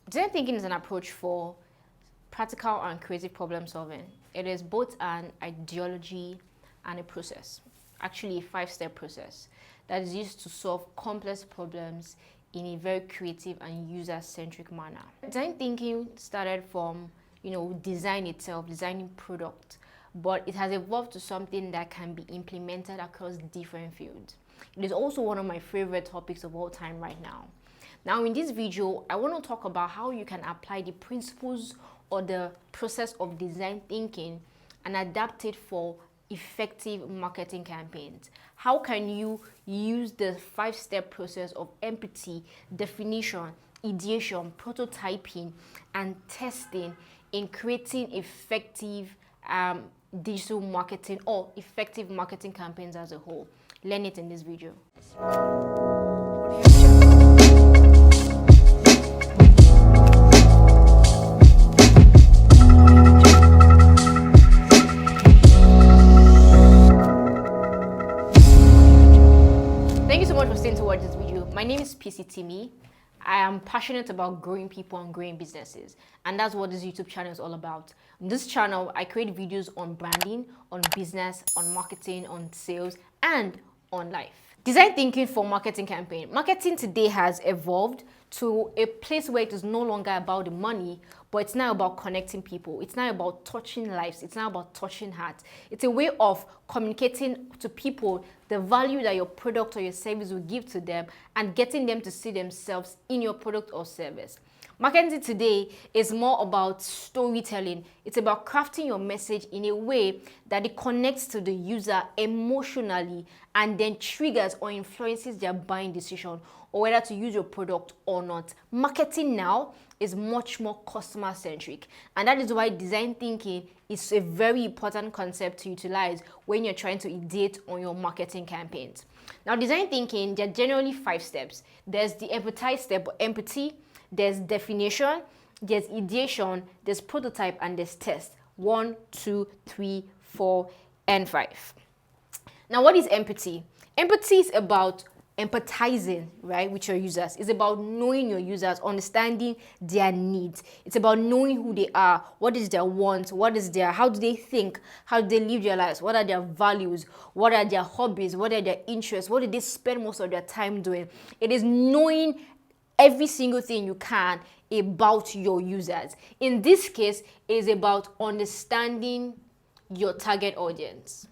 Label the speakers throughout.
Speaker 1: Design thinking is an approach for practical and creative problem solving. It is both an ideology and a process, actually a 5-step process that is used to solve complex problems in a very creative and user-centric manner. Design thinking started from, design itself, designing product, but it has evolved to something that can be implemented across different fields. It is also one of my favorite topics of all time right now. Now in this video, I want to talk about how you can apply the principles or the process of design thinking and adapt it for effective marketing campaigns. How can you use the 5-step process of empathy, definition, ideation, prototyping, and testing in creating effective digital marketing or effective marketing campaigns as a whole? Learn it in this video. Thank you so much for staying to watch this video. My name is PC Timmy. I am passionate about growing people and growing businesses, and that's what this YouTube channel is all about. On this channel, I create videos on branding, on business, on marketing, on sales, and on life. Design thinking for marketing campaign. Marketing today has evolved to a place where it is no longer about the money, but it's now about connecting people. It's now about touching lives. It's now about touching hearts. It's a way of communicating to people the value that your product or your service will give to them and getting them to see themselves in your product or service. Marketing today is more about storytelling. It's about crafting your message in a way that it connects to the user emotionally and then triggers or influences their buying decision or whether to use your product or not. Marketing now is much more customer centric, and that is why design thinking is a very important concept to utilize when you're trying to ideate on your marketing campaigns. Now, design thinking, there are generally 5 steps. There's the empathize step, empathy. There's definition, there's ideation, there's prototype, and there's test. 1, 2, 3, 4, and 5. Now, what is empathy? Empathy is about empathizing, right, with your users. It's about knowing your users, understanding their needs. It's about knowing who they are, what is their want, how do they think, how do they live their lives, what are their values, what are their hobbies, what are their interests, what do they spend most of their time doing. It is knowing every single thing you can about your users. In this case, it is about understanding your target audience,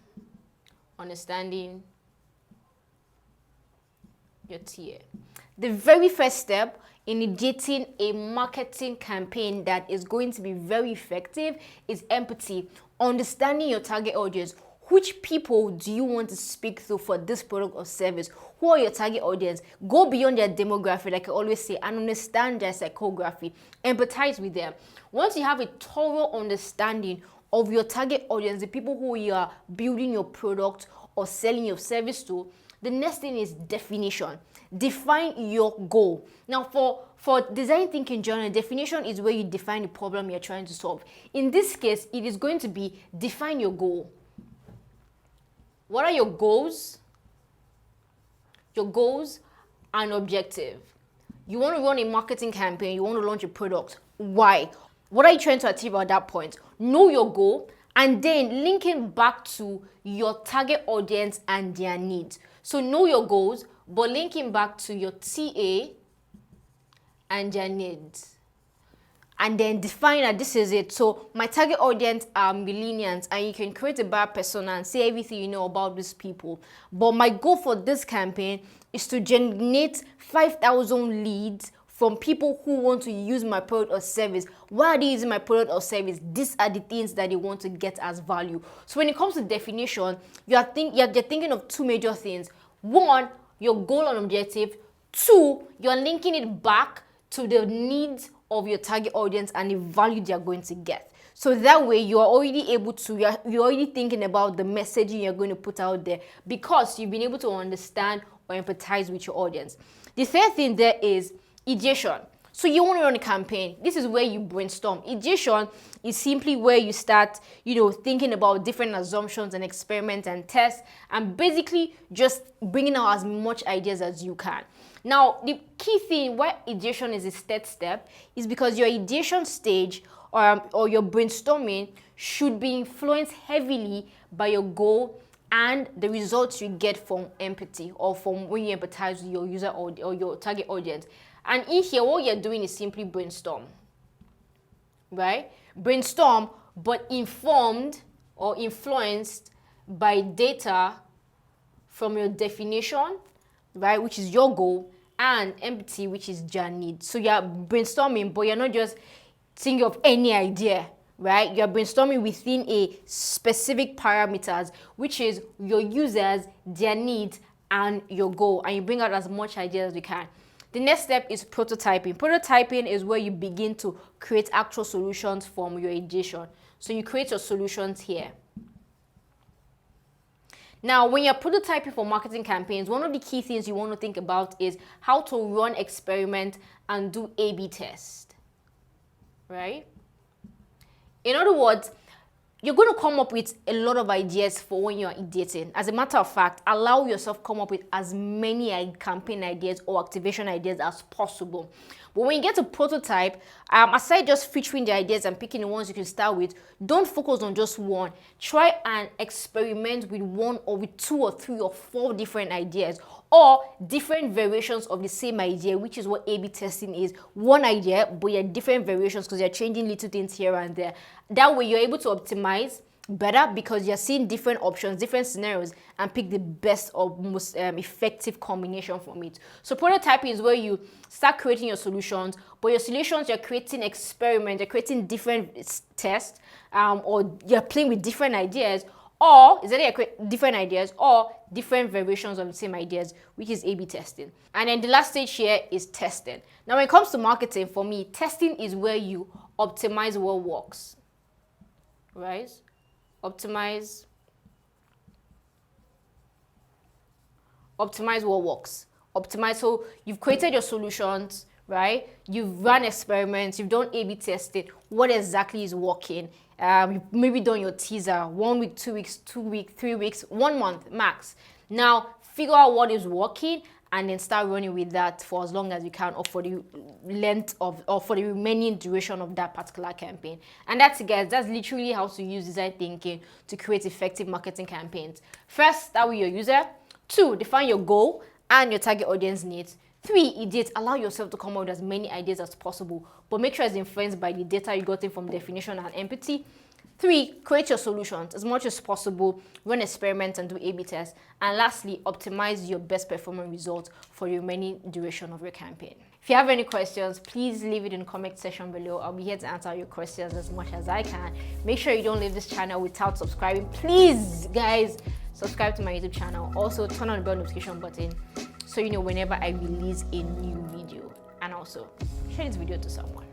Speaker 1: understanding your tier. The very first step in initiating a marketing campaign that is going to be very effective is empathy, understanding your target audience. Which people do you want to speak to for this product or service? Who are your target audience? Go beyond their demographic, like I always say, and understand their psychography. Empathize with them. Once you have a thorough understanding of your target audience, the people who you are building your product or selling your service to, the next thing is definition. Define your goal. Now, for design thinking journal, definition is where you define the problem you're trying to solve. In this case, it is going to be define your goal. What are your goals? Your goals and objective. You want to run a marketing campaign, you want to launch a product. Why? What are you trying to achieve at that point? Know your goal and then linking back to your target audience and their needs. So know your goals, but linking back to your TA and their needs. And then define that this is it. So my target audience are millennials, and you can create a buyer persona and say everything you know about these people. But my goal for this campaign is to generate 5,000 leads from people who want to use my product or service. Why are they using my product or service? These are the things that they want to get as value. So when it comes to definition, you're thinking of 2 major things. 1, your goal and objective. 2, you're linking it back to the needs of your target audience and the value they are going to get. So that way you are already able to, you're already thinking about the messaging you're going to put out there because you've been able to understand or empathize with your audience. The third thing there is ideation. So you want to run a campaign. This is where you brainstorm. Ideation is simply where you start, thinking about different assumptions and experiments and tests and basically just bringing out as much ideas as you can. Now, the key thing why ideation is a third step is because your ideation stage or your brainstorming should be influenced heavily by your goal and the results you get from empathy or from when you empathize with your user or your target audience. And in here, what you're doing is simply brainstorm, right? Brainstorm, but informed or influenced by data from your definition, right, which is your goal, and empathy, which is your need. So you're brainstorming, but you're not just thinking of any idea, right? You're brainstorming within a specific parameters, which is your users, their needs, and your goal, and you bring out as much ideas as you can. The next step is prototyping. Prototyping is where you begin to create actual solutions from your ideation. So you create your solutions here. Now, when you're prototyping for marketing campaigns, one of the key things you want to think about is how to run experiment and do A/B test, right? In other words, you're going to come up with a lot of ideas for when you're ideating. As a matter of fact, allow yourself come up with as many campaign ideas or activation ideas as possible. But when you get to prototype, aside just featuring the ideas and picking the ones you can start with, don't focus on just one. Try and experiment with one or with 2 or 3 or 4 different ideas or different variations of the same idea, which is what A/B testing is. One idea, but you're different variations because you're changing little things here and there. That way you're able to optimize better because you're seeing different options, different scenarios, and pick the best or most effective combination from it. So prototyping is where you start creating your solutions, but your solutions, you're creating experiments, you're creating different tests, or you're playing with different ideas, or is that you're creating different ideas or different variations of the same ideas, which is A/B testing. And then the last stage here is testing. Now, when it comes to marketing, for me, testing is where you optimize what works, right? Optimize what works. Optimize, so you've created your solutions, right? You've run experiments, you've done A/B testing. What exactly is working? You've maybe done your teaser 1 week, 2 weeks, 2 weeks, 3 weeks, 1 month max. Now figure out what is working and then start running with that for as long as you can, or for the length of, or for the remaining duration of that particular campaign. And that's it, guys. That's literally how to use design thinking to create effective marketing campaigns. First, start with your user. 2, define your goal and your target audience needs. 3, ideate. Allow yourself to come up with as many ideas as possible, but make sure it's influenced by the data you got in from definition and empathy. 3, create your solutions as much as possible, run experiments and do A/B tests. And lastly, optimize your best performing results for the remaining duration of your campaign. If you have any questions, please leave it in the comment section below. I'll be here to answer your questions as much as I can. Make sure you don't leave this channel without subscribing. Please, guys, subscribe to my YouTube channel. Also, turn on the bell notification button so you know whenever I release a new video. And also, share this video to someone.